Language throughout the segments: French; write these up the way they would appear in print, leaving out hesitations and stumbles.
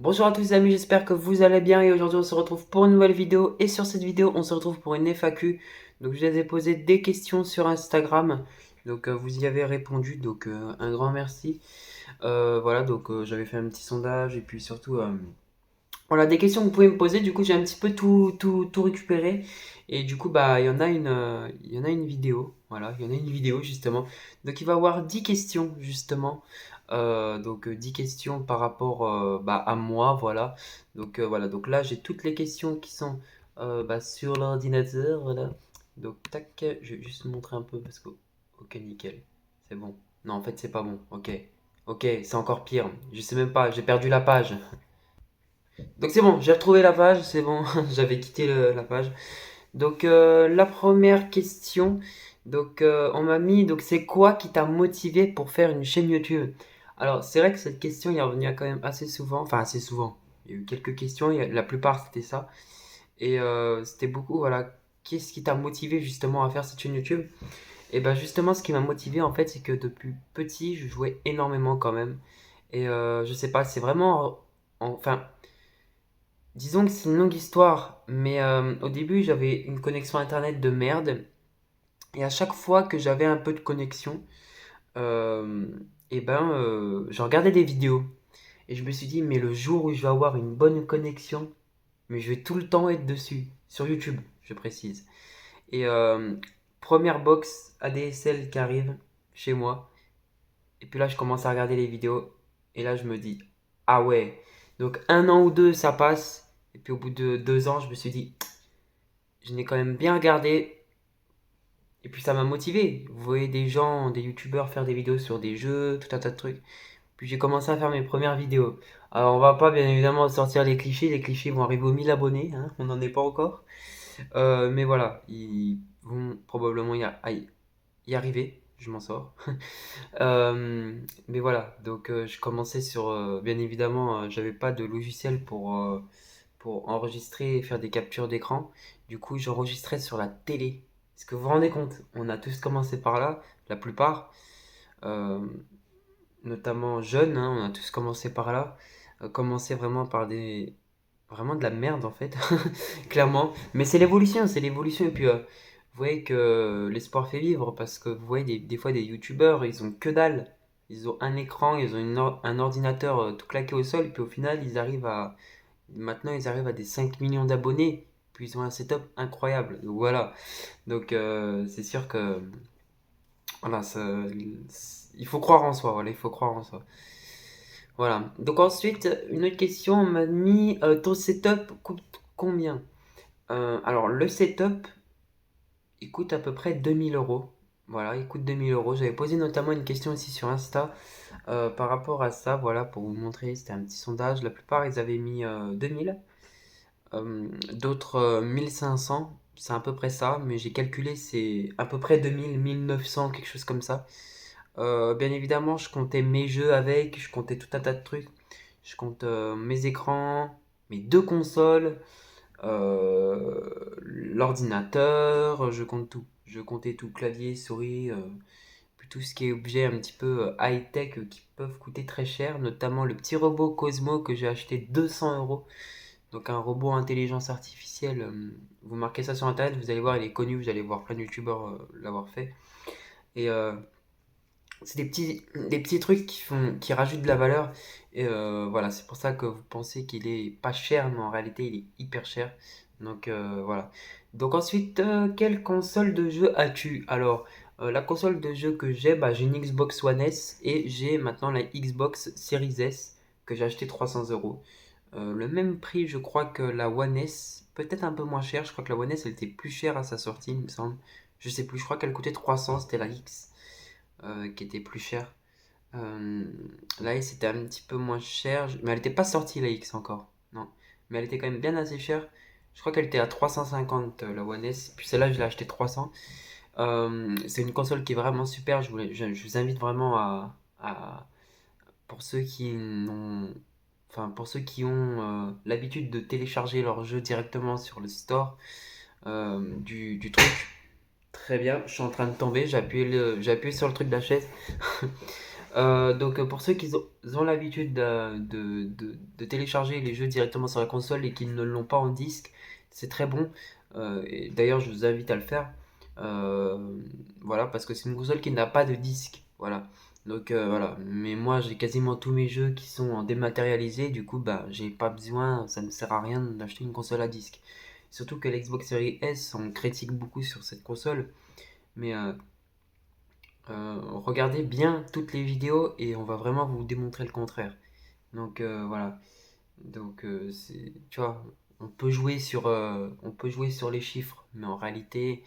Bonjour à tous les amis, j'espère que vous allez bien et aujourd'hui on se retrouve pour une nouvelle vidéo et sur cette vidéo on se retrouve pour une FAQ. Donc je vous ai posé des questions sur Instagram, donc vous y avez répondu, donc un grand merci. Voilà, donc j'avais fait un petit sondage et puis surtout voilà des questions que vous pouvez me poser, du coup j'ai un petit peu tout récupéré et du coup bah il y en a une vidéo, voilà, il y en a une vidéo justement. Donc il va y avoir 10 questions justement. 10 questions par rapport bah, à moi, voilà. Voilà, donc là j'ai toutes les questions qui sont bah, sur l'ordinateur, voilà. Donc tac, je vais juste montrer un peu parce que ok nickel, c'est bon. Non en fait c'est pas bon, ok. Ok, c'est encore pire. Je sais même pas, j'ai perdu la page. Donc c'est bon, j'ai retrouvé la page, c'est bon, j'avais quitté la page. Donc la première question, on m'a mis, donc c'est quoi qui t'a motivé pour faire une chaîne YouTube? Alors c'est vrai que cette question il est revenue quand même assez souvent, enfin assez souvent. Il y a eu quelques questions, la plupart c'était ça. Et c'était beaucoup, voilà, qu'est-ce qui t'a motivé justement à faire cette chaîne YouTube? Et ben justement ce qui m'a motivé en fait c'est que depuis petit je jouais énormément quand même. Et je sais pas, c'est vraiment, enfin... Disons que c'est une longue histoire, mais au début j'avais une connexion internet de merde, et à chaque fois que j'avais un peu de connexion, euh, je regardais des vidéos, et je me suis dit, mais le jour où je vais avoir une bonne connexion, mais je vais tout le temps être dessus, sur YouTube, je précise. Et première box ADSL qui arrive chez moi, et puis là je commence à regarder les vidéos, et là je me dis, ah ouais, donc un an ou deux ça passe, et puis au bout de 2 ans je me suis dit, je n'ai quand même bien regardé et puis ça m'a motivé. Vous voyez des gens, des youtubeurs faire des vidéos sur des jeux, tout un tas de trucs. Puis j'ai commencé à faire mes premières vidéos. Alors on va pas bien évidemment sortir les clichés vont arriver aux 1000 abonnés, hein, on n'en est pas encore. Mais voilà, ils vont probablement y arriver, je m'en sors. Mais voilà, donc je commençais sur, bien évidemment, j'avais pas de logiciel pour enregistrer et faire des captures d'écran. Du coup, j'enregistrais sur la télé. Est-ce que vous vous rendez compte? On a tous commencé par là, la plupart, euh, notamment jeunes, hein, on a tous commencé par là. Commencé vraiment par des... Vraiment de la merde en fait, clairement. Mais c'est l'évolution, c'est l'évolution. Et puis, vous voyez que l'espoir fait vivre parce que vous voyez des fois des youtubeurs, ils ont que dalle. Ils ont un écran, ils ont un ordinateur tout claqué au sol, et puis au final, maintenant, ils arrivent à des 5 millions d'abonnés, puis ils ont un setup incroyable. Donc voilà. Donc c'est sûr que voilà, il faut croire en soi. Voilà, il faut croire en soi. Voilà. Donc ensuite, une autre question, on m'a mis ton setup coûte combien? Alors le setup, il coûte à peu près 2000 euros. Voilà, il coûte 2000 euros. J'avais posé notamment une question aussi sur Insta par rapport à ça. Voilà, pour vous montrer, c'était un petit sondage. La plupart, ils avaient mis 2000. D'autres 1500, c'est à peu près ça, mais j'ai calculé c'est à peu près 2000, 1900, quelque chose comme ça. Bien évidemment, je comptais mes jeux avec, je comptais tout un tas de trucs. Je compte mes écrans, mes deux consoles, l'ordinateur, je compte tout. Je comptais tout, clavier, souris, puis tout ce qui est objet un petit peu high-tech qui peuvent coûter très cher, notamment le petit robot Cosmo que j'ai acheté 200 euros. Donc un robot intelligence artificielle, vous marquez ça sur internet, vous allez voir, il est connu, vous allez voir plein de youtubeurs l'avoir fait. Et c'est des petits trucs qui rajoutent de la valeur. Et voilà, c'est pour ça que vous pensez qu'il est pas cher, mais en réalité il est hyper cher. Donc voilà. Donc ensuite, quelle console de jeu as-tu? Alors, la console de jeu que j'ai, bah, j'ai une Xbox One S et j'ai maintenant la Xbox Series S que j'ai acheté 300 euros. Le même prix, je crois que la One S, peut-être un peu moins cher. Je crois que la One S, elle était plus chère à sa sortie, il me semble. Je sais plus, je crois qu'elle coûtait 300, c'était la X qui était plus chère. Euh, la S était un petit peu moins chère, mais elle n'était pas sortie la X encore. Non, mais elle était quand même bien assez chère. Je crois qu'elle était à 350 la One S, puis celle-là je l'ai acheté 300. C'est une console qui est vraiment super. Je vous invite vraiment pour ceux qui n'ont, enfin pour ceux qui ont l'habitude de télécharger leurs jeux directement sur le store du truc. Très bien, je suis en train de tomber. J'ai appuyé sur le truc de la chaise. Donc pour ceux qui ont l'habitude de télécharger les jeux directement sur la console et qui ne l'ont pas en disque, c'est très bon. Et d'ailleurs, je vous invite à le faire. Euh, voilà, parce que c'est une console qui n'a pas de disque. Voilà. Donc voilà. Mais moi, j'ai quasiment tous mes jeux qui sont en dématérialisé. Du coup, bah, j'ai pas besoin, ça ne sert à rien d'acheter une console à disque. Surtout que l'Xbox Series S, on critique beaucoup sur cette console. Mais regardez bien toutes les vidéos et on va vraiment vous démontrer le contraire. Donc voilà. Donc tu vois, on peut jouer sur les chiffres, mais en réalité,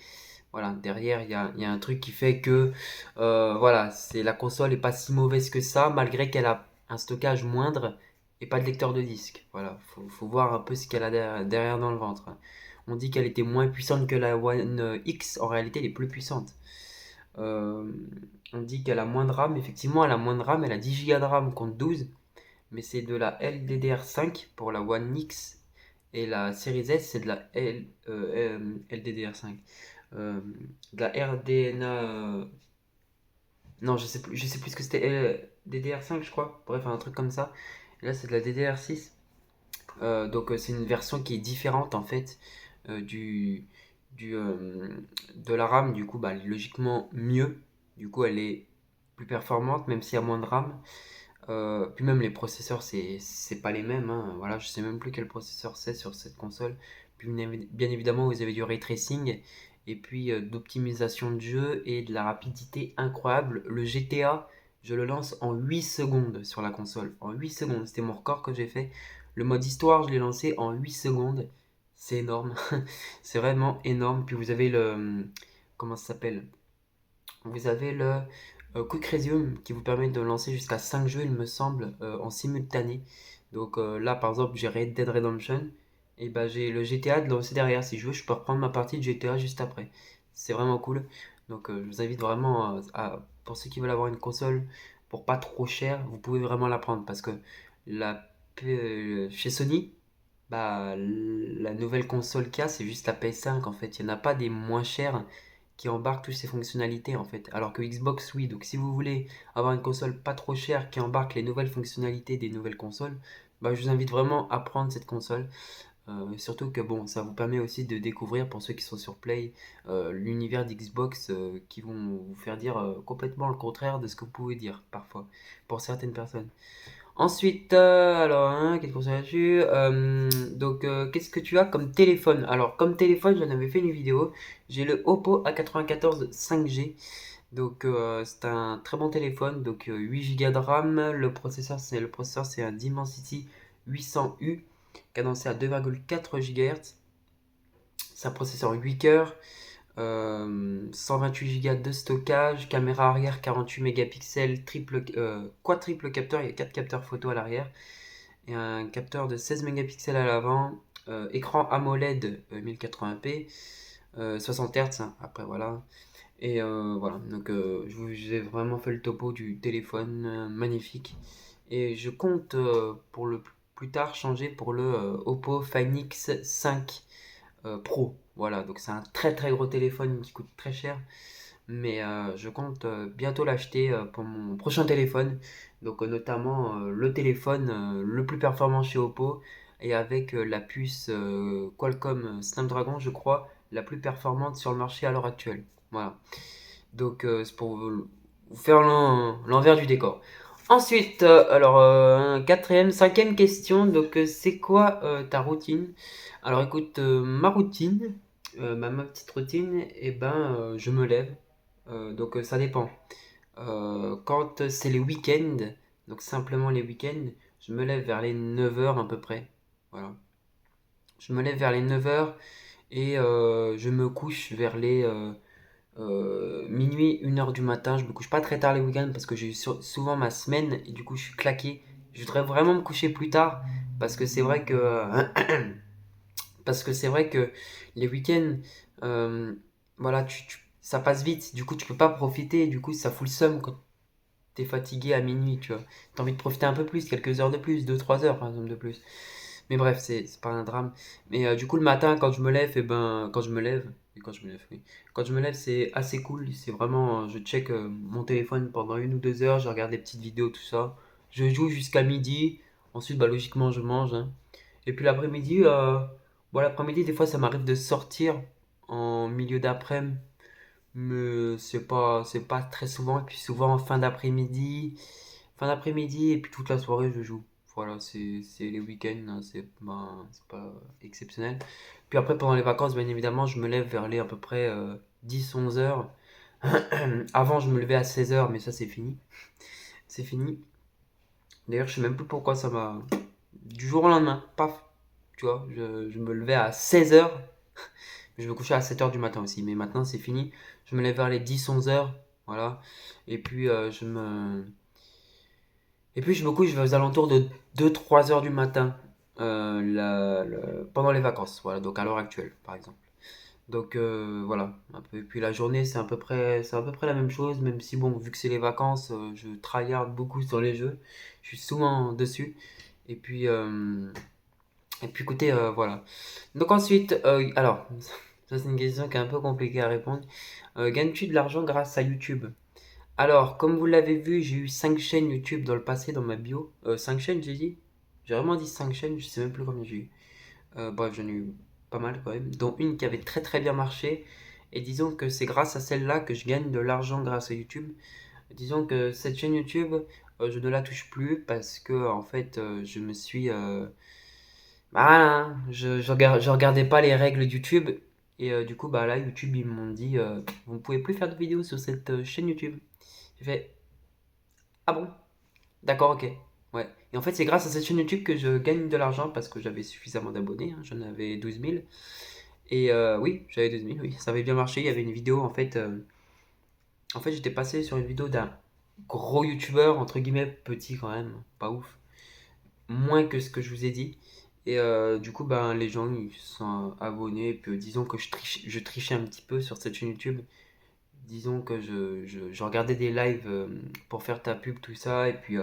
voilà, derrière il y a un truc qui fait que voilà, c'est la console est pas si mauvaise que ça, malgré qu'elle a un stockage moindre et pas de lecteur de disque. Voilà, faut voir un peu ce qu'elle a derrière dans le ventre. On dit qu'elle était moins puissante que la One X, en réalité elle est plus puissante. Euh, on dit qu'elle a moins de RAM. Effectivement, elle a moins de RAM. Elle a 10 Go de RAM contre 12. Mais c'est de la LDDR5 pour la One X. Et la Series S, c'est de la LDDR5. De la RDNA. Non, je sais plus ce que c'était. DDR5, je crois. Bref, un truc comme ça. Et là, c'est de la DDR6. Donc, c'est une version qui est différente en fait du, du, de la RAM. Du coup, bah, elle est logiquement mieux. Du coup, elle est plus performante, même s'il y a moins de RAM. Puis même les processeurs, c'est pas les mêmes, hein. Voilà, je sais même plus quel processeur c'est sur cette console. Puis bien évidemment, vous avez du ray tracing et puis d'optimisation de jeu et de la rapidité incroyable. Le GTA, je le lance en 8 secondes sur la console. En 8 secondes, c'était mon record que j'ai fait. Le mode histoire, je l'ai lancé en 8 secondes. C'est énorme. C'est vraiment énorme. Puis vous avez le... Comment ça s'appelle? Vous avez le Quick Resume qui vous permet de lancer jusqu'à 5 jeux, il me semble, en simultané. Donc là, par exemple, j'ai Red Dead Redemption. Et bah, j'ai le GTA de lancer derrière. Si je veux, je peux reprendre ma partie de GTA juste après. C'est vraiment cool. Donc je vous invite vraiment pour ceux qui veulent avoir une console pour pas trop cher, vous pouvez vraiment la prendre. Parce que chez Sony, bah, la nouvelle console qu'il y a, c'est juste la PS5 en fait. Il n'y en a pas des moins chères qui embarquent toutes ces fonctionnalités en fait. Alors que Xbox, oui. Donc si vous voulez avoir une console pas trop chère qui embarque les nouvelles fonctionnalités des nouvelles consoles, bah, je vous invite vraiment à prendre cette console. Surtout que bon, ça vous permet aussi de découvrir pour ceux qui sont sur Play l'univers d'Xbox qui vont vous faire dire complètement le contraire de ce que vous pouvez dire parfois pour certaines personnes. Ensuite, alors, hein, qu'est-ce qu'on sait là-dessus? Donc, qu'est-ce que tu as comme téléphone? Alors, comme téléphone, j'en avais fait une vidéo. J'ai le Oppo A94 5G. Donc, c'est un très bon téléphone. Donc, 8 Go de RAM. Le processeur, c'est un Dimensity 800U, cadencé à 2,4 GHz. C'est un processeur 8 cœurs. 128 Go de stockage, caméra arrière 48 mégapixels, quadruple capteur, il y a 4 capteurs photo à l'arrière et un capteur de 16 mégapixels à l'avant, écran AMOLED 1080p, 60 Hz, hein, après voilà. Et voilà, donc j'ai vraiment fait le topo du téléphone, magnifique. Et je compte pour le plus tard changer pour le Oppo Find X5 Pro. Voilà, donc c'est un très très gros téléphone qui coûte très cher. Mais je compte bientôt l'acheter pour mon prochain téléphone. Donc notamment le téléphone le plus performant chez Oppo et avec la puce Qualcomm Snapdragon, je crois, la plus performante sur le marché à l'heure actuelle. Voilà. Donc c'est pour vous faire l'envers du décor. Ensuite, alors quatrième, cinquième question. Donc c'est quoi ta routine? Alors écoute, ma routine, ma petite routine, et ben je me lève. Donc ça dépend. Quand c'est les week-ends, donc simplement les week-ends, je me lève vers les 9 heures à peu près. Voilà. Je me lève vers les 9 heures et je me couche vers les minuit, 1 heure du matin. Je me couche pas très tard les week-ends parce que j'ai souvent ma semaine et du coup je suis claqué. Je voudrais vraiment me coucher plus tard parce que c'est vrai que parce que c'est vrai que les week-ends, voilà, ça passe vite. Du coup, tu peux pas profiter. Du coup, ça fout le seum quand t'es fatigué à minuit, tu vois. T'as envie de profiter un peu plus, quelques heures de plus, 2 3 heures par exemple de plus. Mais bref, c'est pas un drame. Mais du coup, le matin, quand je me lève, et ben, quand je me lève, Et quand je me lève, oui. Quand je me lève, c'est assez cool. C'est vraiment, je check mon téléphone pendant 1 ou 2 heures, je regarde des petites vidéos, tout ça. Je joue jusqu'à midi. Ensuite, bah, logiquement, je mange, hein. Et puis l'après-midi, bon, l'après-midi, des fois, ça m'arrive de sortir en milieu d'après-midi, mais c'est pas très souvent. Et puis souvent en fin d'après-midi, et puis toute la soirée, je joue. Voilà, c'est les week-ends, hein, c'est pas exceptionnel. Puis après, pendant les vacances, bien évidemment, je me lève vers les à peu près 10-11 heures. Avant, je me levais à 16 heures, mais ça, c'est fini. C'est fini. D'ailleurs, je sais même plus pourquoi ça m'a. Du jour au lendemain, paf, tu vois, je me levais à 16 heures. Je me couchais à 7 heures du matin aussi, mais maintenant, c'est fini. Je me lève vers les 10-11 heures, voilà. Et puis, je me couche aux alentours de 2-3 heures du matin, pendant les vacances, voilà, donc à l'heure actuelle, par exemple. Donc voilà, un peu. Et puis la journée, c'est à peu près la même chose, même si bon, vu que c'est les vacances, je tryhard beaucoup sur les jeux. Je suis souvent dessus. Et puis, écoutez, voilà. Donc ensuite, alors, ça c'est une question qui est un peu compliquée à répondre. Gagnes-tu de l'argent grâce à YouTube? Alors, comme vous l'avez vu, j'ai eu 5 chaînes YouTube dans le passé dans ma bio. 5 chaînes, j'ai dit? J'ai vraiment dit 5 chaînes, je sais même plus combien j'ai eu. Bref, j'en ai eu pas mal quand même, dont une qui avait très très bien marché. Et disons que c'est grâce à celle-là que je gagne de l'argent grâce à YouTube. Disons que cette chaîne YouTube, je ne la touche plus parce que en fait, je me suis, voilà, je regardais pas les règles de YouTube. Et du coup, bah là, YouTube, ils m'ont dit, vous ne pouvez plus faire de vidéos sur cette chaîne YouTube. J'ai fait, ah bon? D'accord, ok. Ouais. Et en fait, c'est grâce à cette chaîne YouTube que je gagne de l'argent parce que j'avais suffisamment d'abonnés, hein. J'en avais 12 000. Et oui, j'avais 12 000, oui. Ça avait bien marché. Il y avait une vidéo, en fait, j'étais passé sur une vidéo d'un gros youtubeur, entre guillemets, petit quand même, pas ouf. Moins que ce que je vous ai dit. Et du coup, ben, les gens, ils se sont abonnés. Et puis, disons que je trichais un petit peu sur cette chaîne YouTube. Disons que je regardais des lives pour faire ta pub, tout ça. Et puis,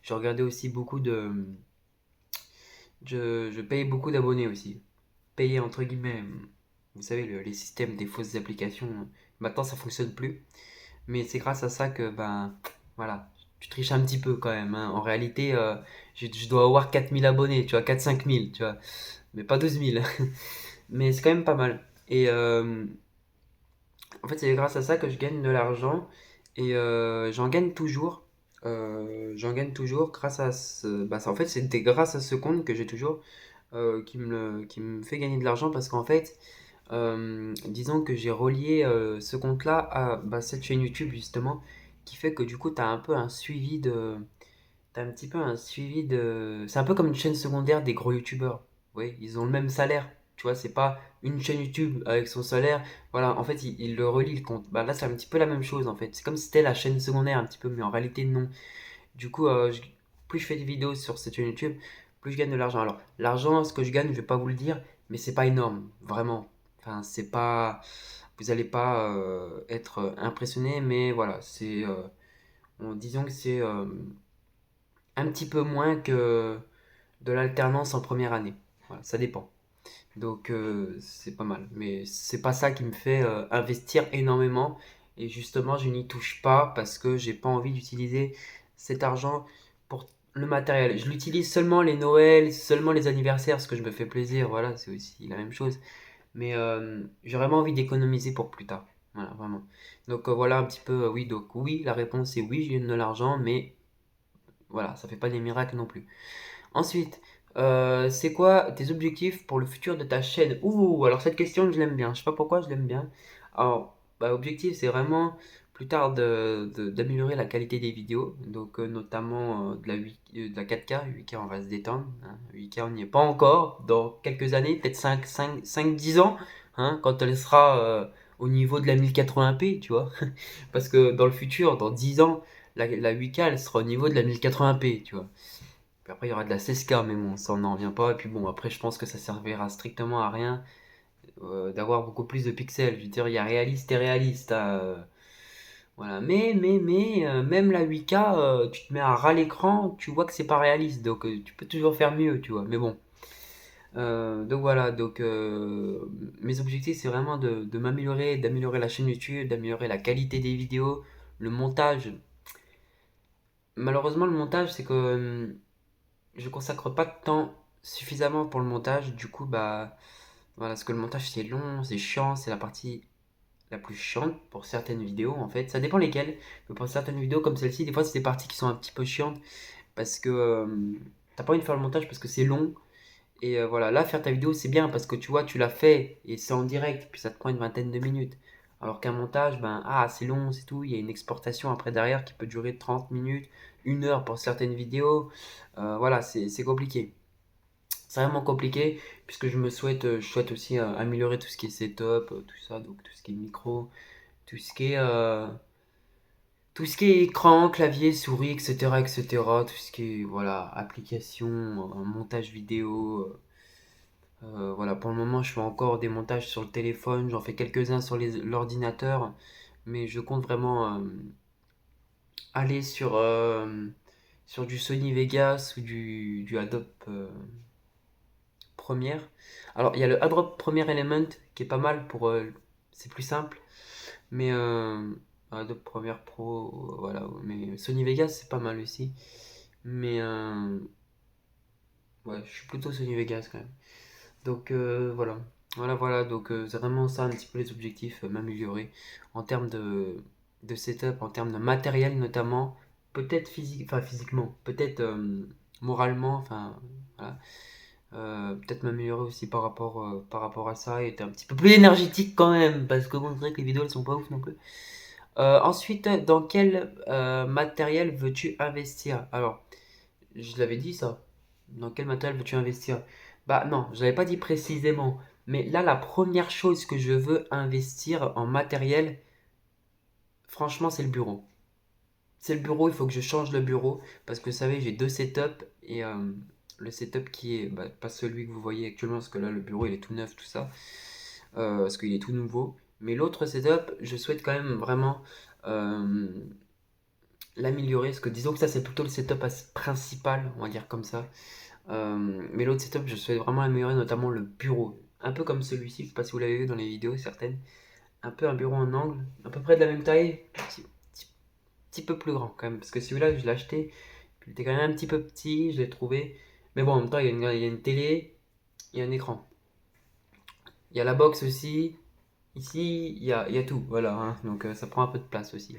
je regardais aussi beaucoup de. Je payais beaucoup d'abonnés aussi. Payé entre guillemets. Vous savez, les systèmes des fausses applications. Maintenant, ça fonctionne plus. Mais c'est grâce à ça que, ben, voilà, tu triches un petit peu quand même, hein. En réalité, je dois avoir 4 000 abonnés, tu vois, 4-5 000, tu vois. Mais pas 12 000. Mais c'est quand même pas mal. Et en fait, c'est grâce à ça que je gagne de l'argent. Et j'en gagne toujours. J'en gagne toujours grâce à ce. Bah, en fait, c'était grâce à ce compte que j'ai toujours qui me fait gagner de l'argent parce qu'en fait, disons que j'ai relié ce compte-là à bah, cette chaîne YouTube justement qui fait que du coup, tu as un peu un suivi de. T'as un petit peu un suivi de. C'est un peu comme une chaîne secondaire des gros youtubeurs. Oui, ils ont le même salaire. Tu vois, c'est pas une chaîne YouTube avec son salaire. Voilà, en fait, ils le relient le compte. Bah là, c'est un petit peu la même chose en fait. C'est comme si c'était la chaîne secondaire un petit peu, mais en réalité, non. Du coup, plus je fais des vidéos sur cette chaîne YouTube, plus je gagne de l'argent. Alors, l'argent, ce que je gagne, je vais pas vous le dire, mais c'est pas énorme, vraiment. Enfin, c'est pas. Vous allez pas être impressionné, mais voilà, disons que c'est un petit peu moins que de l'alternance en première année. Voilà, ça dépend. Donc c'est pas mal. Mais c'est pas ça qui me fait investir énormément. Et justement, je n'y touche pas parce que j'ai pas envie d'utiliser cet argent pour le matériel. Je l'utilise seulement les Noëls, seulement les anniversaires, parce que je me fais plaisir. Voilà, c'est aussi la même chose. Mais j'ai vraiment envie d'économiser pour plus tard. Voilà, vraiment. Donc voilà un petit peu, oui. Donc oui, la réponse est oui, je gagne de l'argent, mais voilà, ça fait pas des miracles non plus. Ensuite, c'est quoi tes objectifs pour le futur de ta chaîne? Ouh, alors cette question, je l'aime bien. Je sais pas pourquoi je l'aime bien. Alors, bah, objectif, c'est vraiment plus tard d'améliorer la qualité des vidéos. Donc, notamment de la 4K. 8K, on va se détendre, hein. 8K, on n'y est pas encore. Dans quelques années, peut-être 10 ans, hein, quand elle sera au niveau de la 1080p, tu vois. Parce que dans le futur, dans 10 ans, la 8K, elle sera au niveau de la 1080p, tu vois. Puis après, il y aura de la 16K, mais bon, ça on n'en revient pas. Et puis bon, après, je pense que ça servira strictement à rien d'avoir beaucoup plus de pixels. Je veux dire, il y a réaliste et réaliste, hein, voilà. Mais, même la 8K, tu te mets à ras l'écran, tu vois que c'est pas réaliste. Donc tu peux toujours faire mieux, tu vois. Mais bon, Donc voilà, donc mes objectifs c'est vraiment de m'améliorer, d'améliorer la chaîne YouTube, d'améliorer la qualité des vidéos, le montage. Malheureusement, le montage, c'est que je consacre pas de temps suffisamment pour le montage. Du coup, bah voilà, parce que le montage c'est long, c'est chiant, c'est la partie la plus chiante pour certaines vidéos en fait. Ça dépend lesquelles, mais pour certaines vidéos comme celle-ci, des fois c'est des parties qui sont un petit peu chiantes parce que t'as pas envie de faire le montage parce que c'est long. Et voilà, là, faire ta vidéo, c'est bien parce que tu vois, tu l'as fait et c'est en direct, puis ça te prend une vingtaine de minutes. Alors qu'un montage, ben, c'est long, c'est tout. Il y a une exportation après derrière qui peut durer 30 minutes, 1 heure pour certaines vidéos. Voilà, c'est compliqué. C'est vraiment compliqué puisque je souhaite aussi améliorer tout ce qui est setup, tout ça, donc tout ce qui est micro, tout ce qui est, euh, tout ce qui est écran, clavier, souris, etc., etc. Tout ce qui est, voilà, application, montage vidéo. Voilà, pour le moment, je fais encore des montages sur le téléphone, j'en fais quelques-uns sur l'ordinateur, mais je compte vraiment aller sur du Sony Vegas ou du Adobe Premiere. Alors, il y a le Adobe Premiere Element qui est pas mal pour. C'est plus simple, mais Adobe Premiere Pro, voilà. Mais Sony Vegas, c'est pas mal aussi. Mais ouais, je suis plutôt Sony Vegas quand même. Donc voilà. Voilà. Donc c'est vraiment ça un petit peu les objectifs, m'améliorer en termes de setup, en termes de matériel notamment, peut-être physique, enfin physiquement, peut-être moralement, enfin voilà. Peut-être m'améliorer aussi par rapport à ça et être un petit peu plus énergétique quand même, parce que bon, c'est vrai que les vidéos elles sont pas ouf non plus. Ensuite, dans quel matériel veux-tu investir? Alors, je l'avais dit ça. Dans quel matériel veux-tu investir? Bah non, je l'avais pas dit précisément. Mais là, la première chose que je veux investir en matériel, franchement, c'est le bureau. C'est le bureau, il faut que je change le bureau. Parce que vous savez, j'ai deux setups. Et le setup qui est bah, pas celui que vous voyez actuellement, parce que là, le bureau, il est tout neuf, tout ça. Parce qu'il est tout nouveau. Mais l'autre setup, je souhaite quand même vraiment euh, l'améliorer. Parce que disons que ça, c'est plutôt le setup principal, on va dire comme ça. Mais l'autre setup, je souhaite vraiment améliorer notamment le bureau. Un peu comme celui-ci, je sais pas si vous l'avez vu dans les vidéos certaines. Un peu un bureau en angle, à peu près de la même taille, petit peu plus grand quand même. Parce que celui-là, je l'ai acheté, il était quand même un petit peu petit, je l'ai trouvé. Mais bon, en même temps, il y a une télé, il y a un écran. Il y a la box aussi. Ici, il y a tout, voilà. Hein. Donc ça prend un peu de place aussi.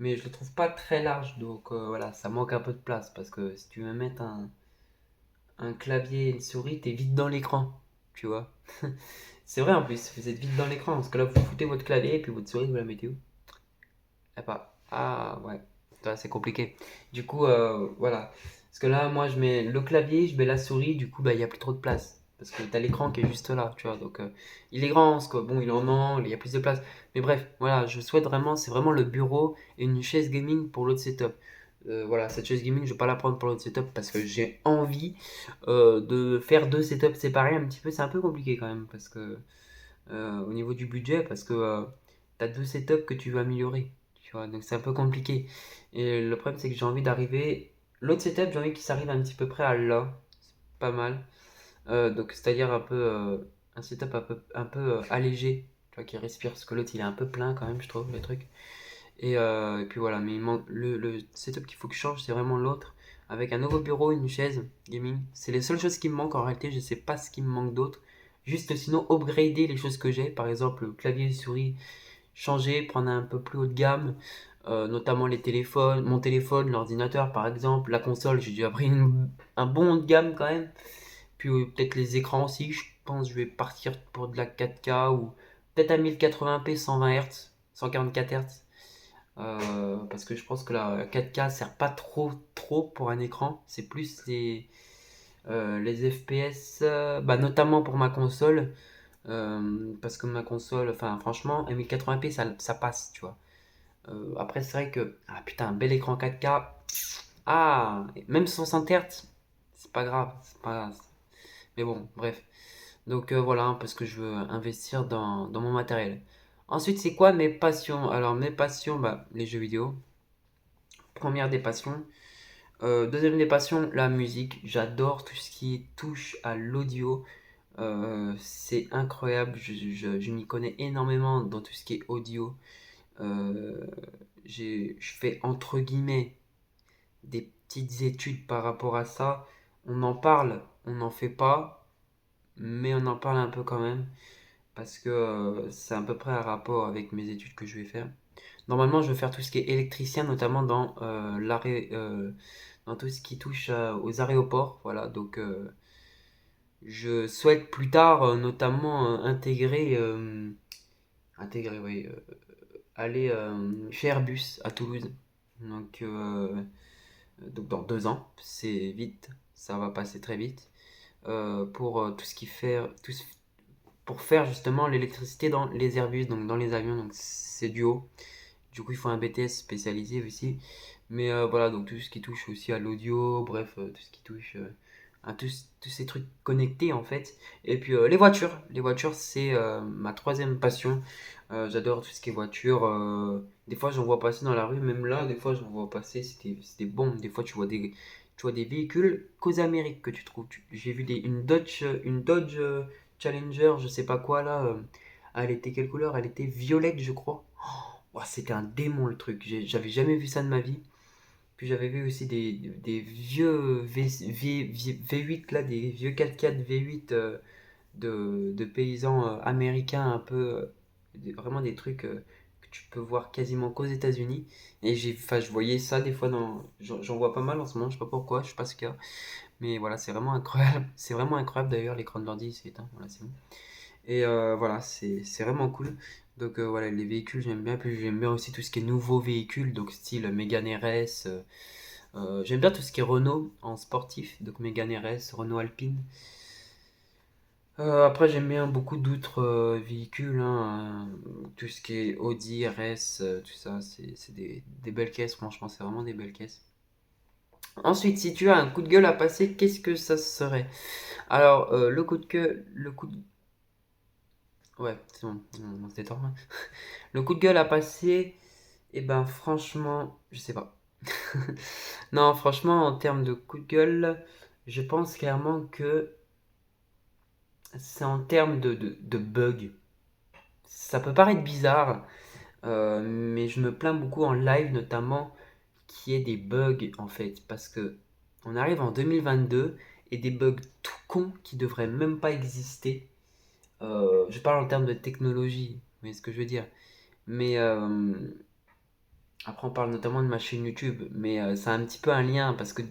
Mais je le trouve pas très large, donc voilà, ça manque un peu de place. Parce que si tu veux mettre un clavier et une souris, t'es vite dans l'écran, tu vois. C'est vrai en plus, vous êtes vite dans l'écran, parce que là vous foutez votre clavier et puis votre souris vous la mettez où? Ah pas. Ah ouais, ça c'est compliqué. Du coup, voilà. Parce que là, moi je mets le clavier, je mets la souris, du coup, bah il n'y a plus trop de place. Parce que t'as l'écran qui est juste là, tu vois. Donc il est grand, parce que bon, il est en angle, il y a plus de place. Mais bref, voilà, je souhaite vraiment, c'est vraiment le bureau et une chaise gaming pour l'autre setup. Voilà, cette chaise gaming, je vais pas la prendre pour l'autre setup parce que j'ai envie de faire deux setups séparés un petit peu. C'est un peu compliqué quand même parce que au niveau du budget, parce que tu as deux setups que tu veux améliorer. Tu vois, donc c'est un peu compliqué. Et le problème, c'est que j'ai envie d'arriver. L'autre setup, j'ai envie qu'il s'arrive un petit peu près à là. C'est pas mal. Donc c'est-à-dire un peu un setup un peu allégé. Tu vois, qui respire. Parce que l'autre, il est un peu plein quand même, je trouve, le truc. Et puis voilà, mais il manque, le setup qu'il faut que je change, c'est vraiment l'autre. Avec un nouveau bureau, une chaise gaming. C'est les seules choses qui me manquent en réalité. Je sais pas ce qui me manque d'autre. Juste sinon, upgrader les choses que j'ai. Par exemple, le clavier et souris, changer, prendre un peu plus haut de gamme. Notamment les téléphones, mon téléphone, l'ordinateur par exemple. La console, j'ai déjà pris un bon haut de gamme quand même. Puis peut-être les écrans aussi. Je pense que je vais partir pour de la 4K ou peut-être à 1080p 120 Hz, 144 Hz. Parce que je pense que la 4K sert pas trop pour un écran. C'est plus les FPS, bah, notamment pour ma console. Parce que ma console, enfin franchement, 1080p ça passe, tu vois. Après, c'est vrai que, ah putain, un bel écran 4K, même 60 Hz, c'est pas grave. Mais bon, bref. Donc voilà, un peu ce que je veux investir dans mon matériel. Ensuite, c'est quoi mes passions? Alors, mes passions, bah, les jeux vidéo. Première des passions. Deuxième des passions, la musique. J'adore tout ce qui touche à l'audio. C'est incroyable. Je m'y connais énormément dans tout ce qui est audio. Euh, je fais entre guillemets des petites études par rapport à ça. On en parle, on n'en fait pas, mais on en parle un peu quand même. Parce que c'est à peu près un rapport avec mes études que je vais faire. Normalement, je vais faire tout ce qui est électricien, notamment dans dans tout ce qui touche aux aéroports. Voilà, donc je souhaite plus tard, notamment intégrer, oui, aller chez Airbus à Toulouse. Donc, donc dans 2 ans, c'est vite, ça va passer très vite. Pour tout ce qui fait, pour faire justement l'électricité dans les Airbus, donc dans les avions, donc c'est du haut. Du coup, il faut un BTS spécialisé aussi. Mais voilà, donc tout ce qui touche aussi à l'audio, bref, tout ce qui touche à tous ces trucs connectés en fait. Et puis les voitures. Les voitures, c'est ma troisième passion. J'adore tout ce qui est voiture. Des fois, j'en vois passer dans la rue, même là, des fois, j'en vois passer. C'était bon. Des fois, tu vois des véhicules qu'aux Amériques que tu trouves. J'ai vu une Dodge Challenger, je sais pas quoi là. Elle était quelle couleur? Elle était violette, je crois. Ouah, c'était un démon le truc, j'avais jamais vu ça de ma vie. Puis j'avais vu aussi des vieux V8 là, des vieux 4x4 V8 de paysans américains un peu, vraiment des trucs que tu peux voir quasiment qu'aux États-Unis. Et enfin, je voyais ça des fois j'en vois pas mal en ce moment, je sais pas pourquoi, je sais pas ce qu'il y a. Mais voilà, c'est vraiment incroyable. C'est vraiment incroyable d'ailleurs, l'écran de l'ordi c'est éteint, voilà, c'est bon. Et voilà, c'est vraiment cool. Donc voilà, les véhicules, j'aime bien. Puis j'aime bien aussi tout ce qui est nouveaux véhicules, donc style Mégane RS. J'aime bien tout ce qui est Renault en sportif, donc Mégane RS, Renault Alpine. Après, j'aime bien beaucoup d'autres véhicules, hein, tout ce qui est Audi, RS, tout ça, c'est des belles caisses, franchement, c'est vraiment des belles caisses. Ensuite, si tu as un coup de gueule à passer, qu'est-ce que ça serait? Alors, le coup de gueule, ouais, c'est bon, on se détend, hein. Le coup de gueule à passer, et ben franchement, je sais pas. Non, franchement, en termes de coup de gueule, je pense clairement que c'est en termes de bugs. Ça peut paraître bizarre, mais je me plains beaucoup en live, notamment, qu'il y ait des bugs, en fait. Parce que on arrive en 2022 et des bugs tout cons qui devraient même pas exister. Je parle en termes de technologie, vous voyez ce que je veux dire. Mais après, on parle notamment de ma chaîne YouTube, mais c'est un petit peu un lien parce que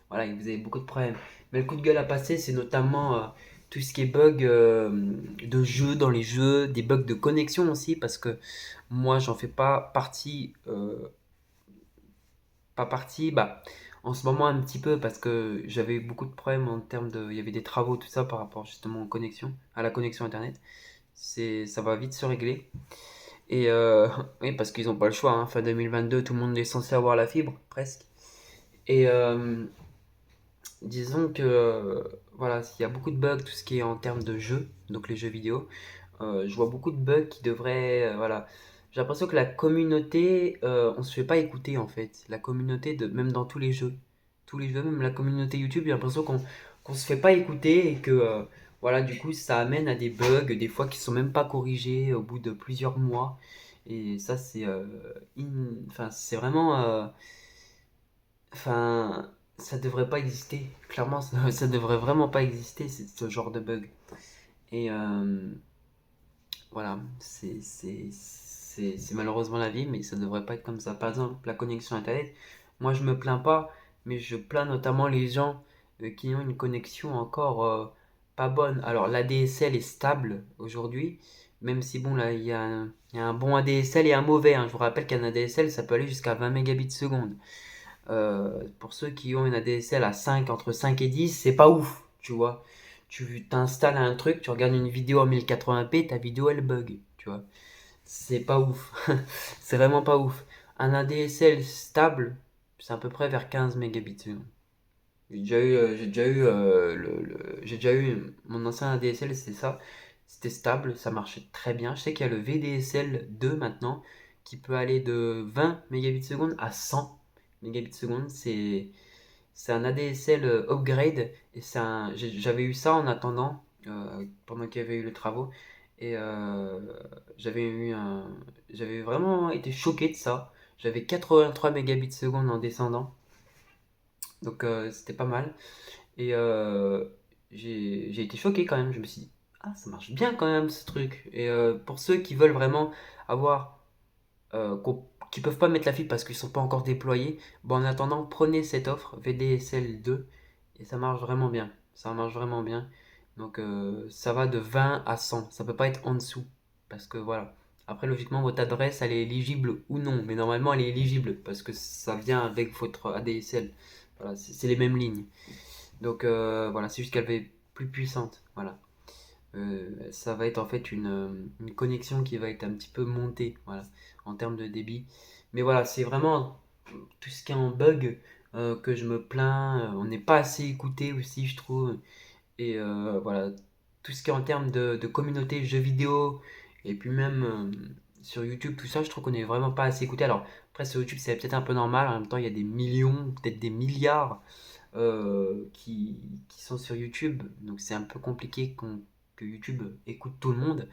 voilà, vous avez beaucoup de problèmes. Mais le coup de gueule à passer, c'est notamment tout ce qui est bug de jeux dans les jeux, des bugs de connexion aussi, parce que moi, j'en fais pas partie, bah, en ce moment un petit peu, parce que j'avais eu beaucoup de problèmes en termes il y avait des travaux, tout ça, par rapport justement aux connexions, à la connexion Internet. Ça va vite se régler. Et oui, parce qu'ils n'ont pas le choix, hein. Fin 2022, tout le monde est censé avoir la fibre, presque. Et disons que voilà, s'il y a beaucoup de bugs, tout ce qui est en termes de jeux, donc les jeux vidéo, je vois beaucoup de bugs qui devraient, voilà. J'ai l'impression que la communauté, on se fait pas écouter en fait. La communauté, même dans tous les jeux, même la communauté YouTube, j'ai l'impression qu'on se fait pas écouter et que voilà, du coup, ça amène à des bugs, des fois qui sont même pas corrigés au bout de plusieurs mois. Et ça, enfin, c'est vraiment, enfin, ça devrait pas exister. Clairement, ça devrait vraiment pas exister, ce genre de bug. Et voilà, c'est malheureusement la vie, mais ça devrait pas être comme ça. Par exemple, la connexion Internet, moi je me plains pas, mais je plains notamment les gens qui ont une connexion encore pas bonne. Alors l'ADSL est stable aujourd'hui, même si bon là il y a un bon ADSL et un mauvais, hein. Je vous rappelle qu'un ADSL ça peut aller jusqu'à 20 mégabits seconde. Pour ceux qui ont une ADSL à 5, entre 5 et 10, c'est pas ouf, tu vois. Tu t'installes un truc, tu regardes une vidéo en 1080p, ta vidéo elle bug, tu vois. C'est pas ouf. C'est vraiment pas ouf. Un ADSL stable, c'est à peu près vers 15 mégabits seconde. J'ai déjà eu mon ancien ADSL, c'était ça. C'était stable, ça marchait très bien. Je sais qu'il y a le VDSL 2 maintenant qui peut aller de 20 mégabits seconde à 100 mégabits seconde. c'est un ADSL upgrade. Et j'avais eu ça en attendant, pendant qu'il y avait eu les travaux. Et j'avais eu j'avais vraiment été choqué de ça. J'avais 83 mégabits seconde en descendant. Donc c'était pas mal. Et j'ai été choqué quand même. Je me suis dit, ah, ça marche bien quand même ce truc. Et pour ceux qui veulent vraiment avoir, qui peuvent pas mettre la fibre parce qu'ils sont pas encore déployés, bon, en attendant, prenez cette offre VDSL 2 et ça marche vraiment bien. Ça marche vraiment bien. Donc ça va de 20 à 100. Ça peut pas être en dessous. Parce que voilà. Après, logiquement, votre adresse, elle est éligible ou non. Mais normalement, elle est éligible parce que ça vient avec votre ADSL. Voilà, c'est les mêmes lignes. Donc voilà, c'est juste qu'elle va être plus puissante. Voilà. Ça va être en fait une connexion qui va être un petit peu montée, voilà, en termes de débit. Mais voilà, c'est vraiment tout ce qui est en bug, que je me plains. On n'est pas assez écouté aussi, je trouve. Et voilà, tout ce qui est en termes de communauté jeux vidéo, et puis même sur YouTube, tout ça, je trouve qu'on n'est vraiment pas assez écouté. Alors, après, sur YouTube, c'est peut-être un peu normal. En même temps, il y a des millions, peut-être des milliards qui sont sur YouTube. Donc, c'est un peu compliqué que YouTube écoute tout le monde.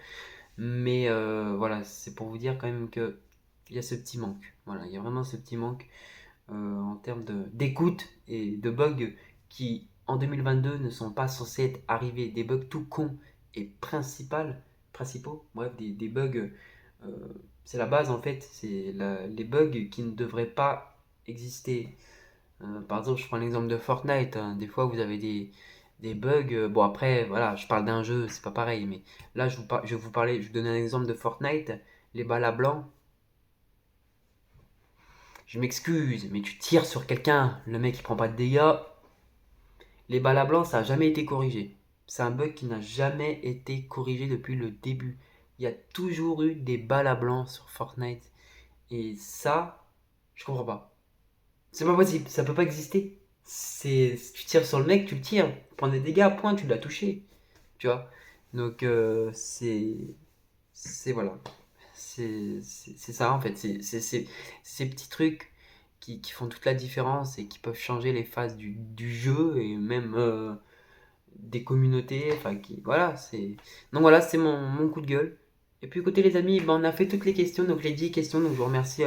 Mais voilà, c'est pour vous dire quand même que il y a ce petit manque. Voilà, il y a vraiment ce petit manque en termes d'écoute et de bugs qui, en 2022, ne sont pas censés être arrivés. Des bugs tout cons et principaux, bref, des bugs, euh, c'est la base en fait, c'est les bugs qui ne devraient pas exister. Par exemple, je prends l'exemple de Fortnite, hein. Des fois, vous avez des bugs. Bon, après, voilà, je parle d'un jeu, c'est pas pareil. Mais là, je vais vous parler, je vais vous donner un exemple de Fortnite. Les balles à blanc. Je m'excuse, mais tu tires sur quelqu'un, le mec il prend pas de dégâts. Les balles à blanc, ça a jamais été corrigé. C'est un bug qui n'a jamais été corrigé depuis le début. Il y a toujours eu des balles à blanc sur Fortnite. Et ça, je comprends pas. C'est pas possible, ça peut pas exister. Si tu tires sur le mec, tu le tires. Prends des dégâts, point, tu l'as touché. Tu vois. Donc c'est voilà. C'est ça en fait. C'est ces petits trucs qui font toute la différence et qui peuvent changer les phases du jeu et même des communautés. Enfin, voilà. Donc voilà, c'est mon coup de gueule. Et puis écoutez les amis, ben, on a fait toutes les questions, donc les 10 questions, donc je vous remercie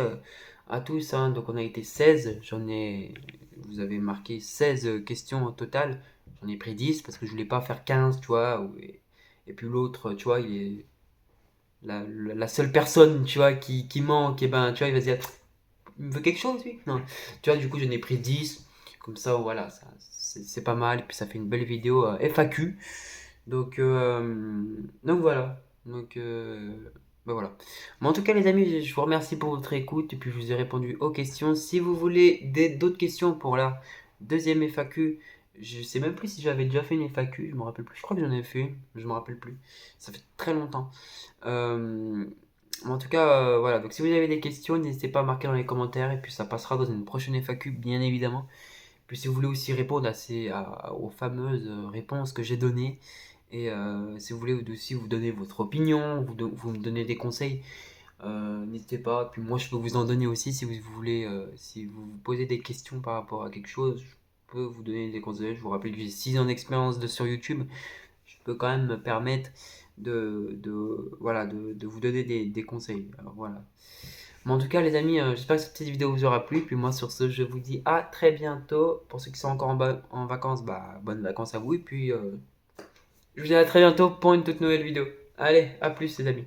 à tous, hein. Donc on a été 16, vous avez marqué 16 questions au total, j'en ai pris 10 parce que je voulais pas faire 15, tu vois, et puis l'autre, tu vois, il est la seule personne, tu vois, qui manque, et ben, tu vois, il va se dire, il me veut quelque chose, lui? Non, tu vois, du coup, j'en ai pris 10, comme ça, voilà, c'est pas mal, et puis ça fait une belle vidéo FAQ, donc voilà. Ben voilà. Mais en tout cas, les amis, je vous remercie pour votre écoute et puis je vous ai répondu aux questions. Si vous voulez d'autres questions pour la deuxième FAQ, je sais même plus si j'avais déjà fait une FAQ, je me rappelle plus. Je crois que j'en ai fait une, je me rappelle plus. Ça fait très longtemps. Mais en tout cas, voilà. Donc si vous avez des questions, n'hésitez pas à marquer dans les commentaires et puis ça passera dans une prochaine FAQ, bien évidemment. Puis si vous voulez aussi répondre aux fameuses réponses que j'ai données, et si vous voulez aussi vous donner votre opinion, vous me donnez des conseils, n'hésitez pas. Puis moi je peux vous en donner aussi si vous voulez, si vous vous posez des questions par rapport à quelque chose, je peux vous donner des conseils. Je vous rappelle que j'ai 6 ans d'expérience sur YouTube, je peux quand même me permettre voilà, de vous donner des conseils. Alors voilà. Mais en tout cas, les amis, j'espère que cette petite vidéo vous aura plu. Puis moi, sur ce, je vous dis à très bientôt. Pour ceux qui sont encore en vacances, bah, bonnes vacances à vous. Et puis, je vous dis à très bientôt pour une toute nouvelle vidéo. Allez, à plus, les amis.